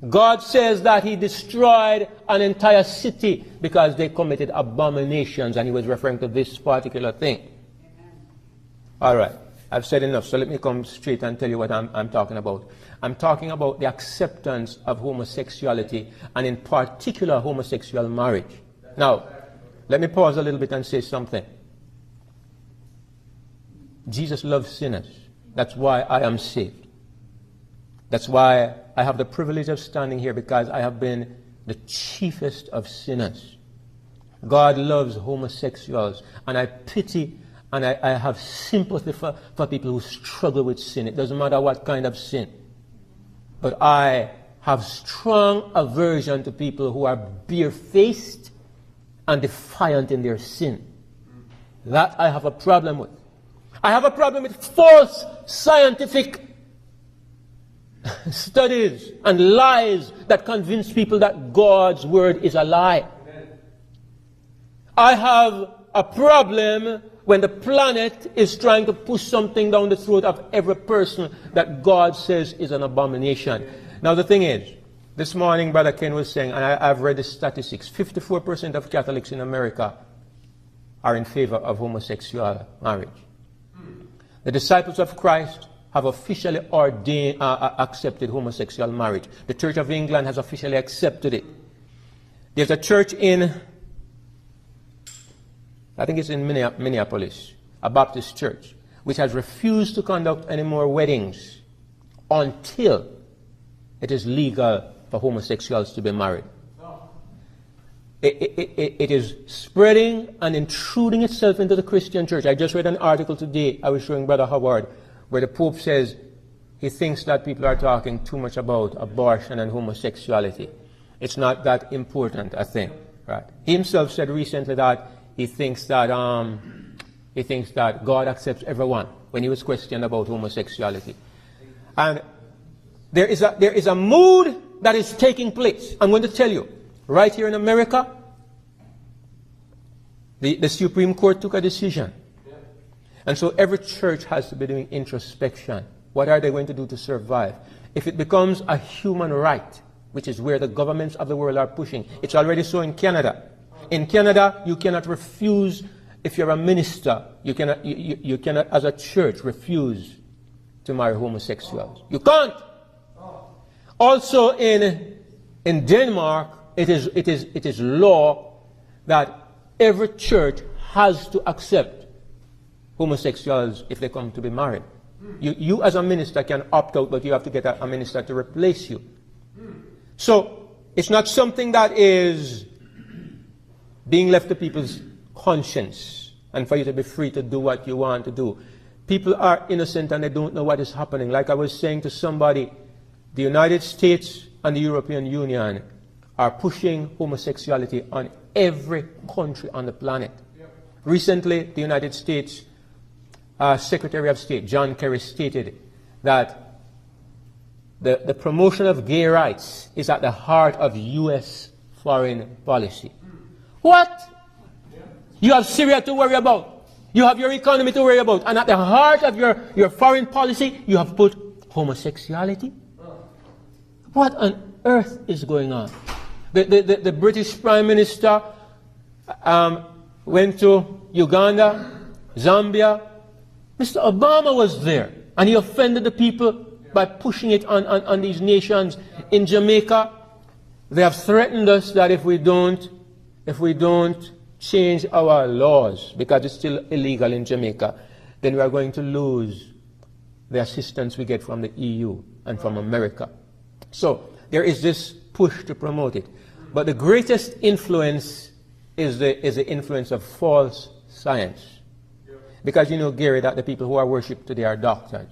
God says that he destroyed an entire city because they committed abominations, and he was referring to this particular thing. All right, I've said enough, so let me come straight and tell you what I'm talking about. I'm talking about the acceptance of homosexuality, and in particular homosexual marriage. Now, let me pause a little bit and say something. Jesus loves sinners. That's why I am saved. That's why I have the privilege of standing here, because I have been the chiefest of sinners. God loves homosexuals, and I pity and I have sympathy for people who struggle with sin. It doesn't matter what kind of sin. But I have strong aversion to people who are barefaced and defiant in their sin. That I have a problem with. I have a problem with false scientific studies and lies that convince people that God's word is a lie. I have a problem when the planet is trying to push something down the throat of every person that God says is an abomination. Now the thing is, this morning Brother Ken was saying, and I've read the statistics, 54% of Catholics in America are in favor of homosexual marriage. The disciples of Christ have officially accepted homosexual marriage. The Church of England has officially accepted it. There's a church in, I think it's in Minneapolis, a Baptist church, which has refused to conduct any more weddings until it is legal for homosexuals to be married. It is spreading and intruding itself into the Christian church. I just read an article today, I was showing Brother Howard, where the Pope says he thinks that people are talking too much about abortion and homosexuality. It's not that important, I think. Right? He himself said recently that he thinks that God accepts everyone when he was questioned about homosexuality. And there is a mood that is taking place. I'm going to tell you, right here in America, the Supreme Court took a decision. And so every church has to be doing introspection. What are they going to do to survive? If it becomes a human right, which is where the governments of the world are pushing, it's already so in Canada. In Canada, you cannot refuse, if you're a minister, you cannot as a church refuse to marry homosexuals. You can't. Also in Denmark, it is law that every church has to accept homosexuals if they come to be married. You as a minister can opt out, but you have to get a minister to replace you. So it's not something that is being left to people's conscience and for you to be free to do what you want to do. People are innocent and they don't know what is happening. Like I was saying to somebody, the United States and the European Union are pushing homosexuality on every country on the planet. Recently, the United States Secretary of State, John Kerry, stated that the promotion of gay rights is at the heart of U.S. foreign policy. What? You have Syria to worry about. You have your economy to worry about. And at the heart of your foreign policy, you have put homosexuality? What on earth is going on? The British Prime Minister went to Uganda, Zambia. Mr. Obama was there, and he offended the people by pushing it on these nations. In Jamaica, they have threatened us that if we don't change our laws, because it's still illegal in Jamaica, then we are going to lose the assistance we get from the EU and from America. So there is this push to promote it. But the greatest influence is the influence of false science. Because you know, Gary, that the people who are worshipped today are doctors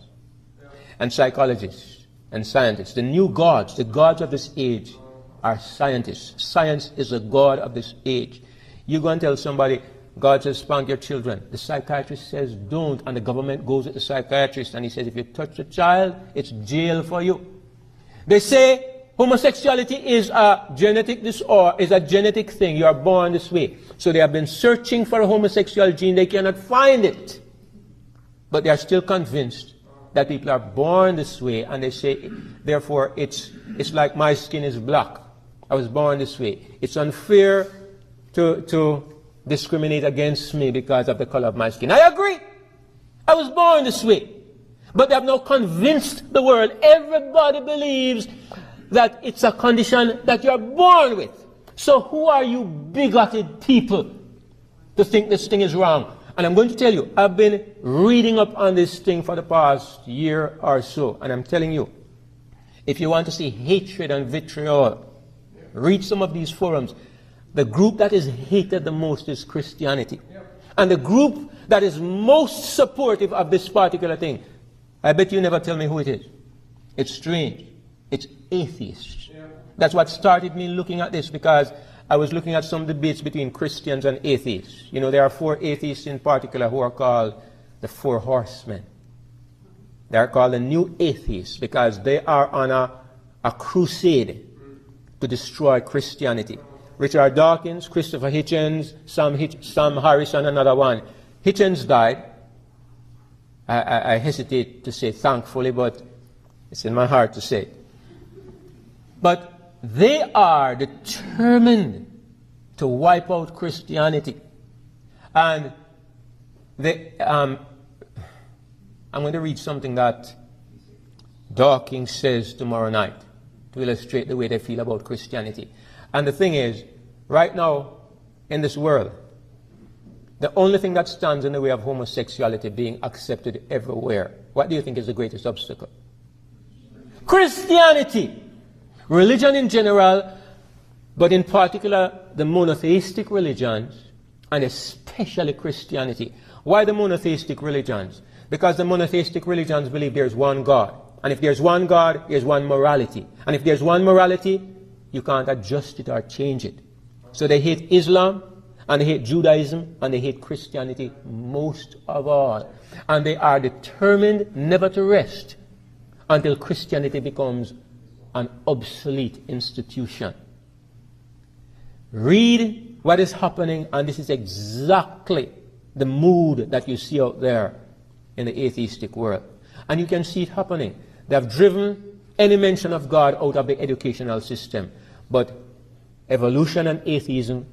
and psychologists and scientists. The new gods, the gods of this age, are scientists. Science is the god of this age. You go and tell somebody, God says spank your children. The psychiatrist says don't, and the government goes at the psychiatrist and he says if you touch a child, it's jail for you. They say homosexuality is a genetic disorder, is a genetic thing. You are born this way. So they have been searching for a homosexual gene. They cannot find it. But they are still convinced that people are born this way, and they say, therefore, it's like my skin is black. I was born this way. It's unfair to discriminate against me because of the color of my skin. I agree. I was born this way. But they have now convinced the world. Everybody believes that it's a condition that you're born with. So who are you bigoted people to think this thing is wrong? And I'm going to tell you, I've been reading up on this thing for the past year or so, and I'm telling you, if you want to see hatred and vitriol, read some of these forums. The group that is hated the most is Christianity. And the group that is most supportive of this particular thing, I bet you never tell me who it is. It's strange. It's atheists. That's what started me looking at this, because I was looking at some debates between Christians and atheists. You know, there are 4 atheists in particular who are called the 4 horsemen. They are called the new atheists because they are on a crusade to destroy Christianity. Richard Dawkins, Christopher Hitchens, Sam Harris, and another one. Hitchens died. I hesitate to say thankfully, but it's in my heart to say. But they are determined to wipe out Christianity. And I'm going to read something that Dawkins says tomorrow night to illustrate the way they feel about Christianity. And the thing is, right now in this world, the only thing that stands in the way of homosexuality being accepted everywhere, what do you think is the greatest obstacle? Christianity! Religion in general, but in particular the monotheistic religions, and especially Christianity. Why the monotheistic religions? Because the monotheistic religions believe there's one God. And if there's one God, there's one morality. And if there's one morality, you can't adjust it or change it. So they hate Islam, and they hate Judaism, and they hate Christianity most of all. And they are determined never to rest until Christianity becomes an obsolete institution. Read what is happening, and this is exactly the mood that you see out there in the atheistic world. And you can see it happening. They have driven any mention of God out of the educational system. But evolution and atheism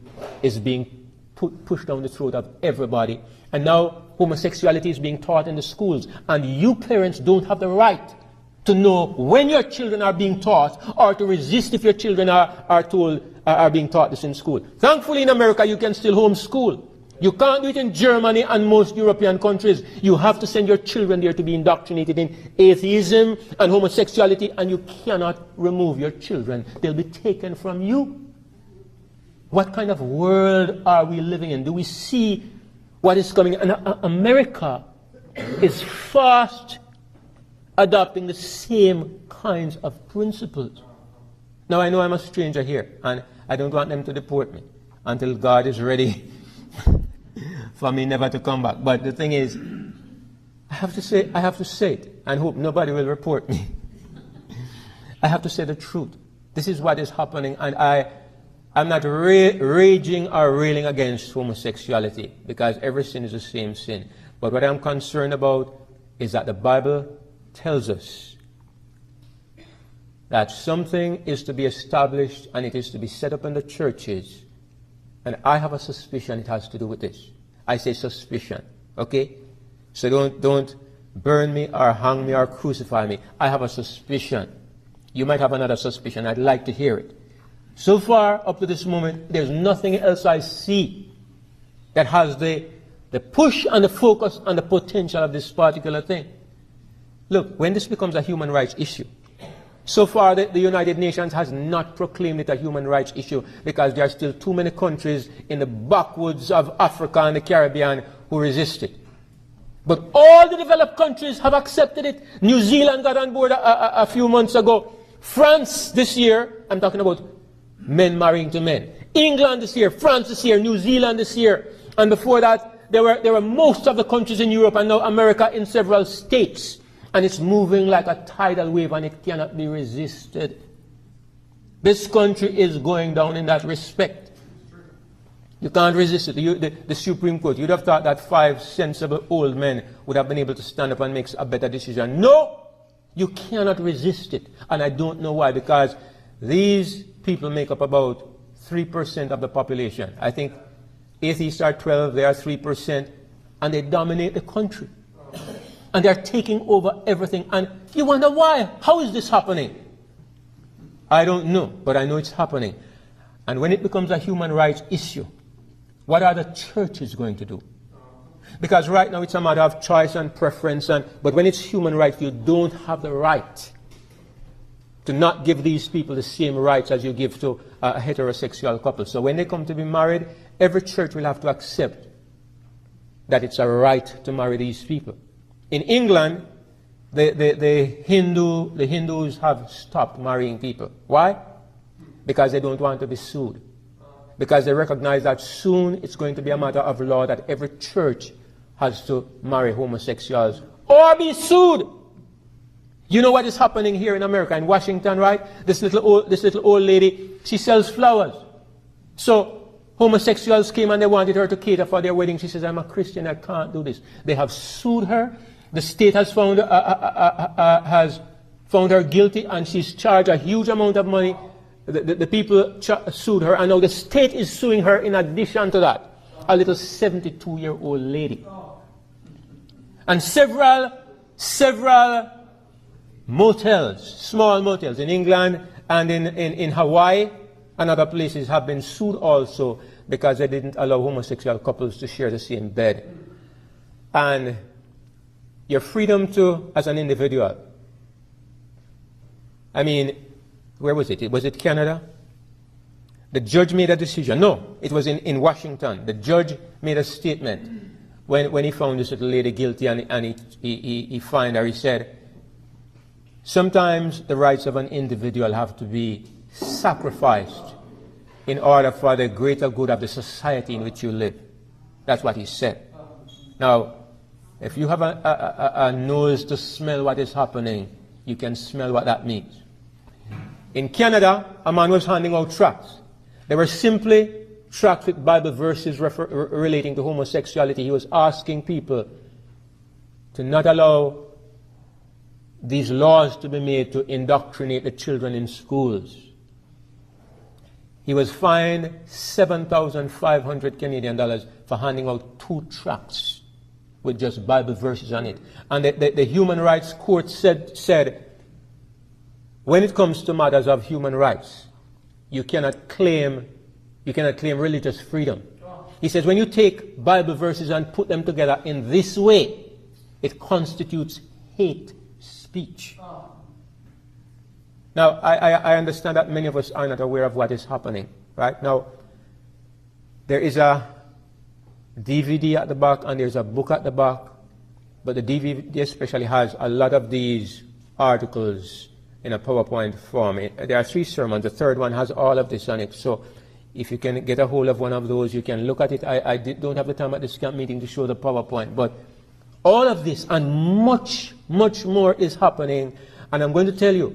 is being pushed down the throat of everybody. And now homosexuality is being taught in the schools. And you parents don't have the right to know when your children are being taught, or to resist if your children are being taught this in school. Thankfully in America you can still homeschool. You can't do it in Germany and most European countries. You have to send your children there to be indoctrinated in atheism and homosexuality, and you cannot remove your children. They'll be taken from you. What kind of world are we living in? Do we see what is coming? And America is fast adopting the same kinds of principles. Now I know I'm a stranger here, and I don't want them to deport me until God is ready for me never to come back. But the thing is, I have to say it, and hope nobody will report me. I have to say the truth. This is what is happening, and I'm not raging or railing against homosexuality, because every sin is the same sin. But what I'm concerned about is that the Bible tells us that something is to be established and it is to be set up in the churches. And I have a suspicion it has to do with this. I say suspicion, okay? So don't burn me or hang me or crucify me. I have a suspicion. You might have another suspicion. I'd like to hear it. So far, up to this moment, there's nothing else I see that has the push and the focus and the potential of this particular thing. Look, when this becomes a human rights issue, so far the United Nations has not proclaimed it a human rights issue, because there are still too many countries in the backwoods of Africa and the Caribbean who resist it. But all the developed countries have accepted it. New Zealand got on board a few months ago. France this year, I'm talking about men marrying to men. England this year, France this year, New Zealand this year. And before that, there were most of the countries in Europe, and now America in several states. And it's moving like a tidal wave, and it cannot be resisted. This country is going down in that respect. You can't resist it. The Supreme Court, you'd have thought that 5 sensible old men would have been able to stand up and make a better decision. No! You cannot resist it. And I don't know why, because these people make up about 3% of the population. I think atheists are 12, they are 3%, and they dominate the country. And they're taking over everything. And you wonder why? How is this happening? I don't know, but I know it's happening. And when it becomes a human rights issue, what are the churches going to do? Because right now it's a matter of choice and preference, but when it's human rights, you don't have the right to not give these people the same rights as you give to a heterosexual couple. So when they come to be married, every church will have to accept that it's a right to marry these people. In England, the Hindus have stopped marrying people. Why? Because they don't want to be sued. Because they recognize that soon it's going to be a matter of law that every church has to marry homosexuals or be sued. You know what is happening here in America, in Washington, right? This little old lady, she sells flowers. So homosexuals came and they wanted her to cater for their wedding. She says, I'm a Christian, I can't do this. They have sued her. The state has found her guilty, and she's charged a huge amount of money. The people sued her, and now the state is suing her in addition to that. A little 72-year-old lady. And several motels, small motels in England and in Hawaii and other places have been sued also because they didn't allow homosexual couples to share the same bed. And your freedom to, as an individual, I mean, where was it? Was it Canada? The judge made a decision. No, it was in Washington. The judge made a statement when he found this little lady guilty, and he fined her. He said, sometimes the rights of an individual have to be sacrificed in order for the greater good of the society in which you live. That's what he said. Now, if you have a nose to smell what is happening, you can smell what that means. In Canada, a man was handing out tracts. They were simply tracts with Bible verses relating to homosexuality. He was asking people to not allow these laws to be made to indoctrinate the children in schools. He was fined 7,500 Canadian dollars for handing out 2 tracts with just Bible verses on it. And the Human Rights Court said, when it comes to matters of human rights, you cannot claim religious freedom. He says, when you take Bible verses and put them together in this way, it constitutes hate speech. Now, I understand that many of us are not aware of what is happening. Right? Now, there is a DVD at the back and there's a book at the back, but the DVD especially has a lot of these articles in a PowerPoint form. There are 3 sermons. The third one has all of this on it. So if you can get a hold of one of those, you can look at it. I don't have the time at this camp meeting to show the PowerPoint, but all of this and much, much more is happening. And I'm going to tell you,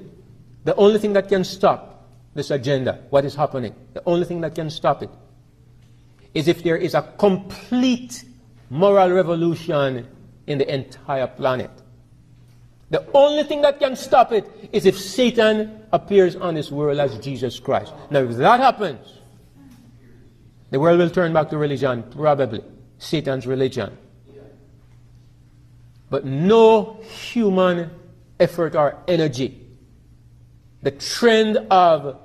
the only thing that can stop this agenda, what is happening, the only thing that can stop it, is if there is a complete moral revolution in the entire planet. The only thing that can stop it is if Satan appears on this world as Jesus Christ. Now, if that happens, the world will turn back to religion, probably. Satan's religion. But no human effort or energy. The trend of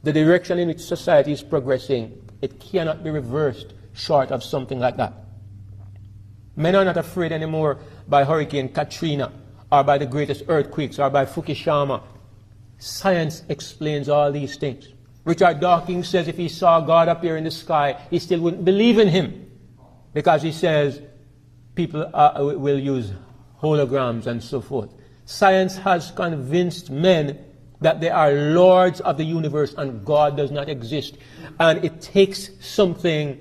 the direction in which society is progressing, it cannot be reversed short of something like that. Men are not afraid anymore by Hurricane Katrina, or by the greatest earthquakes, or by Fukushima. Science explains all these things. Richard Dawkins says if he saw God appear in the sky, he still wouldn't believe in him. Because he says people will use holograms and so forth. Science has convinced men that they are lords of the universe and God does not exist. And it takes something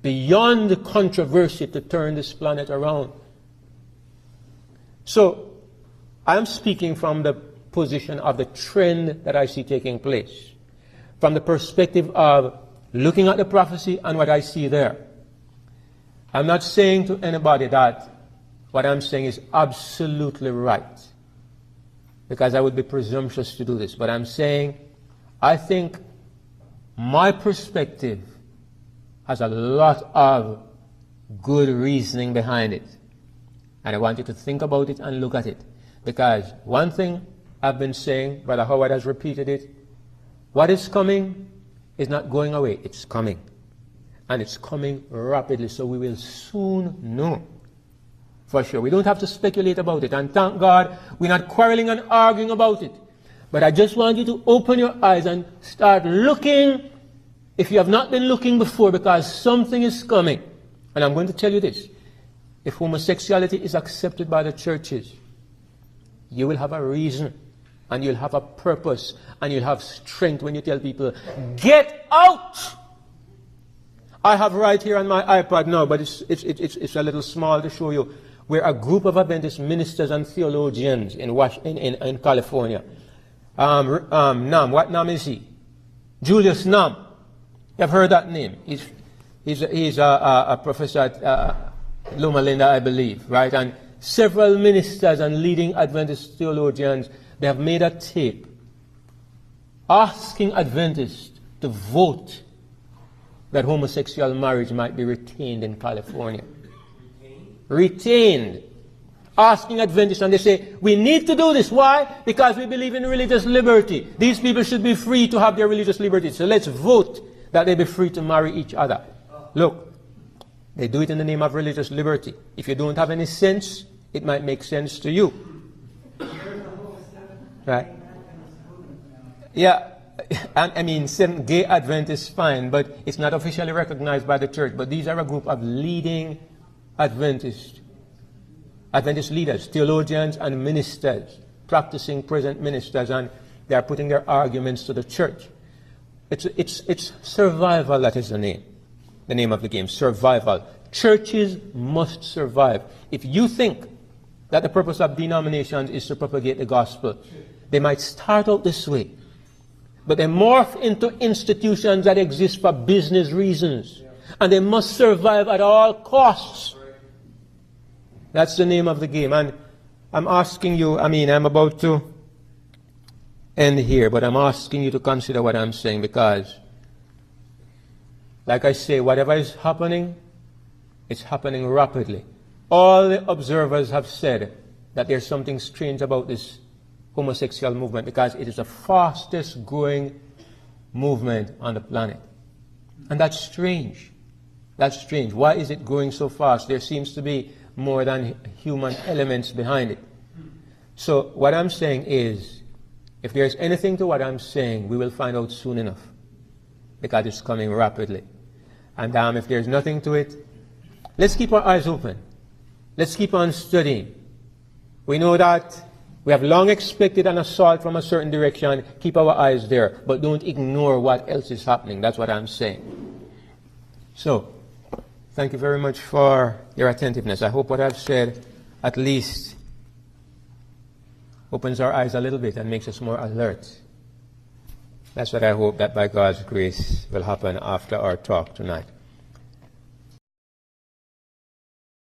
beyond the controversy to turn this planet around. So, I am speaking from the position of the trend that I see taking place. From the perspective of looking at the prophecy and what I see there. I'm not saying to anybody that what I'm saying is absolutely right, because I would be presumptuous to do this. But I'm saying I think my perspective has a lot of good reasoning behind it. And I want you to think about it and look at it. Because one thing I've been saying, Brother Howard has repeated it, what is coming is not going away, it's coming. And it's coming rapidly, so we will soon know. For sure. We don't have to speculate about it. And thank God we're not quarreling and arguing about it. But I just want you to open your eyes and start looking if you have not been looking before, because something is coming. And I'm going to tell you this. If homosexuality is accepted by the churches, you will have a reason, and you'll have a purpose, and you'll have strength when you tell people, get out! I have right here on my iPad now, but it's a little small to show you, where a group of Adventist ministers and theologians in California, Nam, what Nam is he? Julius Nam. You've heard that name. He's a professor at Loma Linda, I believe, right? And several ministers and leading Adventist theologians, they have made a tape asking Adventists to vote that homosexual marriage might be retained in California. Retained. Asking Adventists, and they say, we need to do this. Why? Because we believe in religious liberty. These people should be free to have their religious liberty. So let's vote that they be free to marry each other. Look. They do it in the name of religious liberty. If you don't have any sense, it might make sense to you. Right? Yeah, I mean, some gay Adventists fine, but it's not officially recognized by the church. But these are a group of leading Adventist leaders, theologians and ministers, practicing present ministers, and they are putting their arguments to the church. It's survival, that is the name of the game, survival. Churches must survive. If you think that the purpose of denominations is to propagate the gospel, they might start out this way, but they morph into institutions that exist for business reasons, and they must survive at all costs. That's the name of the game. And I'm asking you, I'm about to end here, but I'm asking you to consider what I'm saying, because, like I say, whatever is happening, it's happening rapidly. All the observers have said that there's something strange about this homosexual movement, because it is the fastest growing movement on the planet. And that's strange. That's strange. Why is it growing so fast? There seems to be more than human elements behind it. So what I'm saying is, if there's anything to what I'm saying, we will find out soon enough, because it's coming rapidly. And if there's nothing to it, let's keep our eyes open. Let's keep on studying. We know that we have long expected an assault from a certain direction. Keep our eyes there, but don't ignore what else is happening. That's what I'm saying. So, thank you very much for your attentiveness. I hope what I've said at least opens our eyes a little bit and makes us more alert. That's what I hope that by God's grace will happen after our talk tonight.